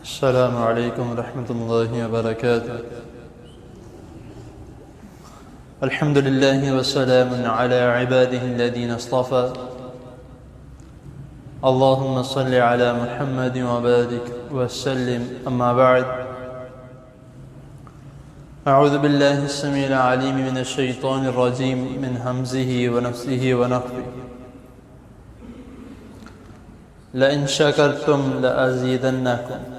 السلام عليكم ورحمة الله وبركاته. الحمد لله وسلام على عباده الذين اصطفى. اللهم صل على محمد وبارك وسلم. أما بعد، أعوذ بالله السميع العليم من الشيطان الرجيم من همزه ونفسه ونفخه. لئن شكرتم لأزيدنكم.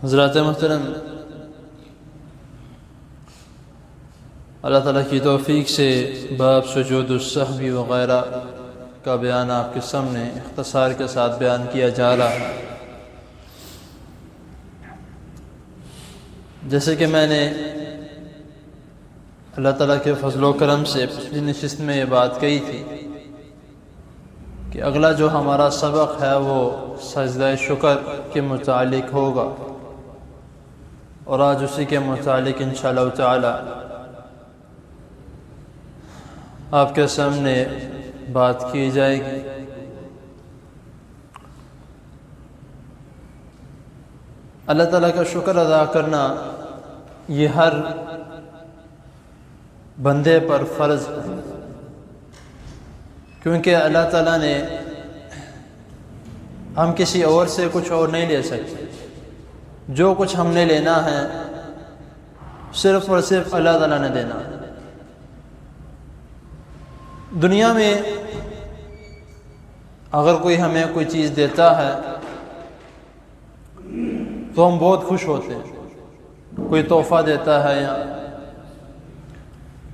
حضرات محترم، اللہ تعالیٰ کی توفیق سے باب سجود السہو وغیرہ کا بیان آپ کے سامنے اختصار کے ساتھ بیان کیا جا رہا ہے۔ جیسے کہ میں نے اللہ تعالیٰ کے فضل و کرم سے پچھلی نشست میں یہ بات کہی تھی کہ اگلا جو ہمارا سبق ہے وہ سجدہ شکر کے متعلق ہوگا، اور آج اسی کے متعلق انشاءاللہ تعالی آپ کے سامنے بات کی جائے گی۔ اللہ تعالیٰ کا شکر ادا کرنا یہ ہر بندے پر فرض ہے، کیونکہ اللہ تعالیٰ نے ہم کسی اور سے کچھ اور نہیں لے سکتے۔ جو کچھ ہم نے لینا ہے صرف اور صرف اللہ تعالیٰ نے دینا ہے۔ دنیا میں اگر کوئی ہمیں کوئی چیز دیتا ہے تو ہم بہت خوش ہوتے ہیں۔ کوئی تحفہ دیتا ہے یا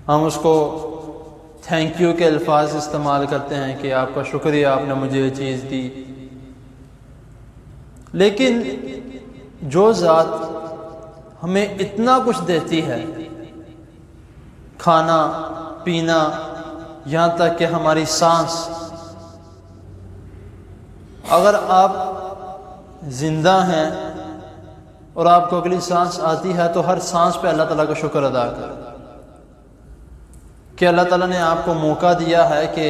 ہم اس کو تھینک یو کے الفاظ استعمال کرتے ہیں کہ آپ کا شکریہ، آپ نے مجھے یہ چیز دی۔ لیکن جو ذات ہمیں اتنا کچھ دیتی ہے، کھانا پینا، یہاں تک کہ ہماری سانس، اگر آپ زندہ ہیں اور آپ کو اگلی سانس آتی ہے تو ہر سانس پہ اللہ تعالیٰ کا شکر ادا کریں کہ اللہ تعالیٰ نے آپ کو موقع دیا ہے کہ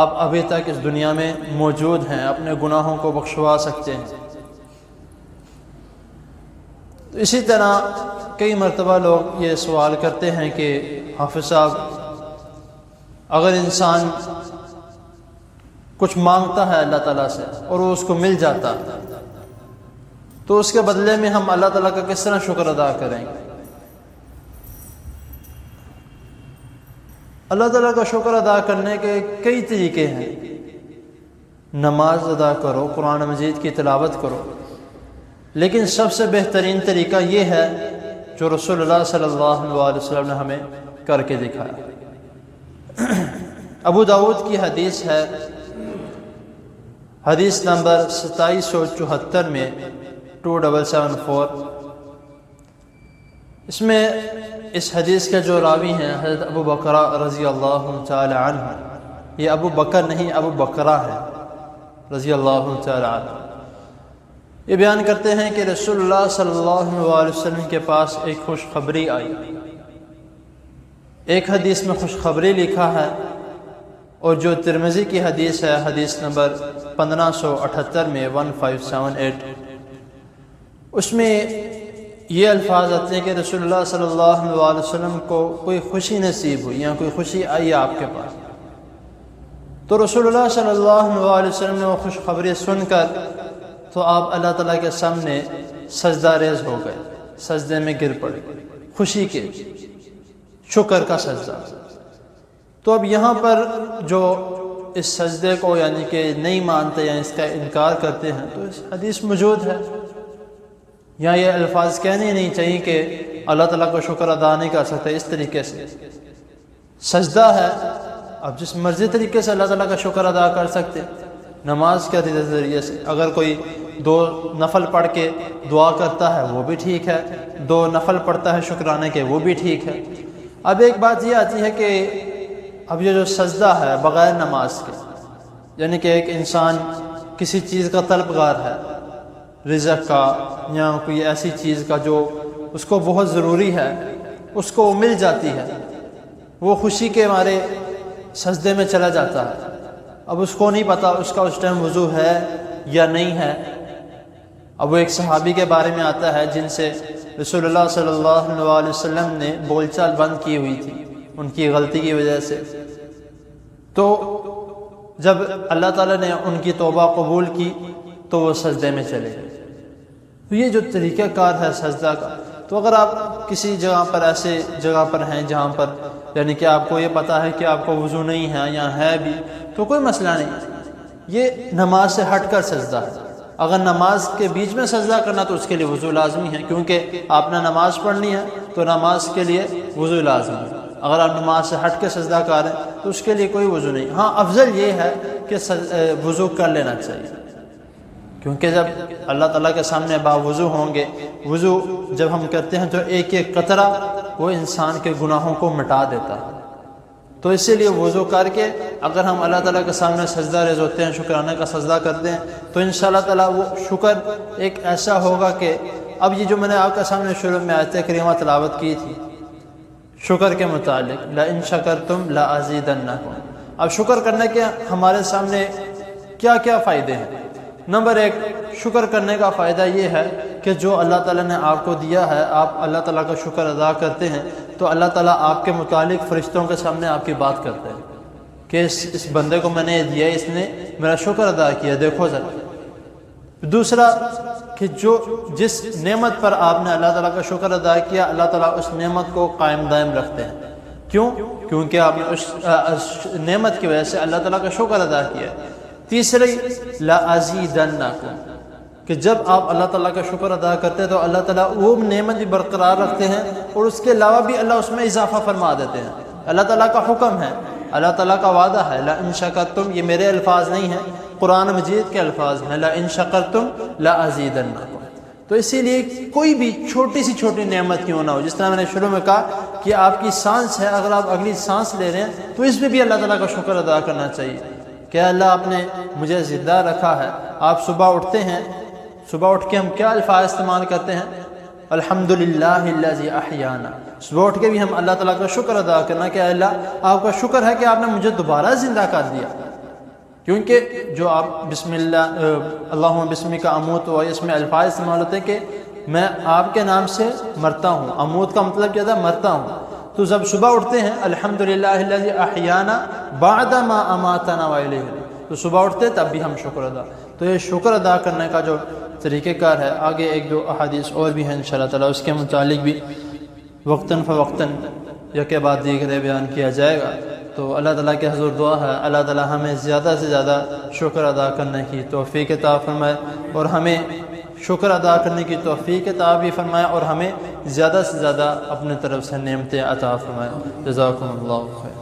آپ ابھی تک اس دنیا میں موجود ہیں، اپنے گناہوں کو بخشوا سکتے ہیں۔ تو اسی طرح کئی مرتبہ لوگ یہ سوال کرتے ہیں کہ حافظ صاحب، اگر انسان کچھ مانگتا ہے اللہ تعالیٰ سے اور وہ اس کو مل جاتا تو اس کے بدلے میں ہم اللہ تعالیٰ کا کس طرح شکر ادا کریں گے؟ اللہ تعالیٰ کا شکر ادا کرنے کے کئی طریقے ہیں۔ نماز ادا کرو، قرآن مجید کی تلاوت کرو، لیکن سب سے بہترین طریقہ یہ ہے جو رسول اللہ صلی اللہ علیہ وسلم نے ہمیں کر کے دکھایا۔ ابو داؤد کی حدیث ہے، حدیث نمبر 2774 میں 2774۔ اس میں اس حدیث کے جو راوی ہیں حضرت ابو بکرہ رضی اللہ تعالی عنہ، یہ ابو بکر نہیں ابو بکرہ ہے رضی اللہ تعالی عنہ، یہ بیان کرتے ہیں کہ رسول اللہ صلی اللہ علیہ وسلم کے پاس ایک خوشخبری آئی۔ ایک حدیث میں خوشخبری لکھا ہے، اور جو ترمذی کی حدیث ہے حدیث نمبر 1578 میں 1578، اس میں یہ الفاظ آتے ہیں کہ رسول اللہ صلی اللہ علیہ وسلم کو کوئی خوشی نصیب ہوئی یا کوئی خوشی آئی آپ کے پاس، تو رسول اللہ صلی اللہ علیہ وسلم نے وہ خوشخبری سن کر تو آپ اللہ تعالیٰ کے سامنے سجدہ ریز ہو گئے، سجدے میں گر پڑے، خوشی کے، شکر کا سجدہ۔ تو اب یہاں پر جو اس سجدے کو یعنی کہ نہیں مانتے یا اس کا انکار کرتے ہیں تو اس حدیث موجود ہے، یہاں یہ الفاظ کہنے نہیں چاہیے کہ اللہ تعالیٰ کو شکر ادا نہیں کر سکتے۔ اس طریقے سے سجدہ ہے، اب جس مرضی طریقے سے اللہ تعالیٰ کا شکر ادا کر سکتے، نماز کے ذریعے سے، اگر کوئی 2 نفل پڑھ کے دعا کرتا ہے وہ بھی ٹھیک ہے، 2 نفل پڑھتا ہے شکرانے کے وہ بھی ٹھیک ہے۔ اب ایک بات یہ آتی ہے کہ اب یہ جو سجدہ ہے بغیر نماز کے، یعنی کہ ایک انسان کسی چیز کا طلبگار ہے، رزق کا یا کوئی ایسی چیز کا جو اس کو بہت ضروری ہے، اس کو مل جاتی ہے، وہ خوشی کے مارے سجدے میں چلا جاتا ہے۔ اب اس کو نہیں پتا اس کا اس ٹائم وضو ہے یا نہیں ہے۔ اب وہ ایک صحابی کے بارے میں آتا ہے جن سے رسول اللہ صلی اللہ علیہ وسلم نے بول چال بند کی ہوئی تھی ان کی غلطی کی وجہ سے، تو جب اللہ تعالیٰ نے ان کی توبہ قبول کی تو وہ سجدے میں چلے گئے۔ تو یہ جو طریقہ کار ہے سجدہ کا، تو اگر آپ کسی جگہ پر ایسے جگہ پر ہیں جہاں پر یعنی کہ آپ کو یہ پتہ ہے کہ آپ کو وضو نہیں ہے یا ہے بھی، تو کوئی مسئلہ نہیں، یہ نماز سے ہٹ کر سجدہ ہے۔ اگر نماز کے بیچ میں سجدہ کرنا تو اس کے لیے وضو لازمی ہے، کیونکہ آپ نے نماز پڑھنی ہے تو نماز کے لیے وضو لازمی ہے۔ اگر آپ نماز سے ہٹ کے سجدہ کر رہے ہیں تو اس کے لیے کوئی وضو نہیں۔ ہاں افضل یہ ہے کہ وضو کر لینا چاہیے، کیونکہ جب اللہ تعالیٰ کے سامنے باوضو ہوں گے، وضو جب ہم کرتے ہیں تو ایک ایک قطرہ وہ انسان کے گناہوں کو مٹا دیتا ہے۔ تو اسی لیے وضو کر کے اگر ہم اللہ تعالیٰ کے سامنے سجدہ ریز ہوتے ہیں، شکرانے کا سجدہ کرتے ہیں، تو انشاءاللہ تعالیٰ وہ شکر ایک ایسا ہوگا کہ اب یہ جو میں نے آپ کے سامنے شروع میں آیت کریمہ تلاوت کی تھی شکر کے متعلق، لَإِن شَكَرْتُمْ لَأَزِيدَنَّكُمْ، اب شکر کرنے کے ہمارے سامنے کیا کیا فائدے ہیں؟ نمبر ایک، شکر کرنے کا فائدہ یہ ہے کہ جو اللہ تعالیٰ نے آپ کو دیا ہے، آپ اللہ تعالیٰ کا شکر ادا کرتے ہیں تو اللہ تعالیٰ آپ کے متعلق فرشتوں کے سامنے آپ کی بات کرتے ہیں کہ اس بندے کو میں نے یہ دیا، اس نے میرا شکر ادا کیا، دیکھو ذرا۔ دوسرا کہ جس نعمت پر آپ نے اللہ تعالیٰ کا شکر ادا کیا، اللہ تعالیٰ اس نعمت کو قائم دائم رکھتے ہیں۔ کیوں؟ کیونکہ آپ نے اس نعمت کی وجہ سے اللہ تعالیٰ کا شکر ادا کیا۔ تیسری، لَأَزِيدَنَّكُمْ، کہ جب آپ اللہ تعالیٰ کا شکر ادا کرتے ہیں تو اللہ تعالیٰ وہ نعمت بھی برقرار رکھتے ہیں اور اس کے علاوہ بھی اللہ اس میں اضافہ فرما دیتے ہیں۔ اللہ تعالیٰ کا حکم ہے، اللہ تعالیٰ کا وعدہ ہے، لَإِن شَكَرْتُمْ، یہ میرے الفاظ نہیں ہیں، قرآن مجید کے الفاظ ہیں، لَإِن شَكَرْتُمْ لَأَزِيدَنَّكُمْ۔ تو اسی لیے کوئی بھی چھوٹی سی چھوٹی نعمت کیوں نہ ہو، جس طرح میں نے شروع میں کہا کہ آپ کی سانس ہے، اگر آپ اگلی سانس لے رہے ہیں تو اس میں بھی اللہ تعالیٰ کا شکر ادا کرنا چاہیے کہ اللہ آپ نے مجھے زندہ رکھا ہے۔ آپ صبح اٹھتے ہیں، صبح اٹھ کے ہم کیا الفاظ استعمال کرتے ہیں؟ الحمدللہ الذی احیانا۔ صبح اٹھ کے بھی ہم اللہ تعالیٰ کا شکر ادا کرنا کہ اللہ آپ کا شکر ہے کہ آپ نے مجھے دوبارہ زندہ کر دیا، کیونکہ جو آپ بسم اللہ اللہم بسمک اموت و اس میں الفاظ استعمال ہوتے ہیں کہ میں آپ کے نام سے مرتا ہوں۔ اموت کا مطلب کیا تھا؟ مرتا ہوں۔ تو جب صبح اٹھتے ہیں الحمدللہ الذی احیانا بعد ما اماتنا والیہ، تو صبح اٹھتے تب بھی ہم شکر ادا۔ تو یہ شکر ادا کرنے کا جو طریقہ کار ہے، آگے ایک دو احادیث اور بھی ہیں انشاءاللہ تعالیٰ، اس کے متعلق بھی وقتاً فوقتاً یکے بعد دیگرے بیان کیا جائے گا۔ تو اللہ تعالیٰ کے حضور دعا ہے اللہ تعالیٰ ہمیں زیادہ سے زیادہ شکر ادا کرنے کی توفیق عطا فرمائے، اور ہمیں شکر ادا کرنے کی توفیق عطا بھی فرمائے، اور ہمیں زیادہ سے زیادہ اپنے طرف سے نعمتیں عطا فرمائے۔ جزاکم اللہ خیر۔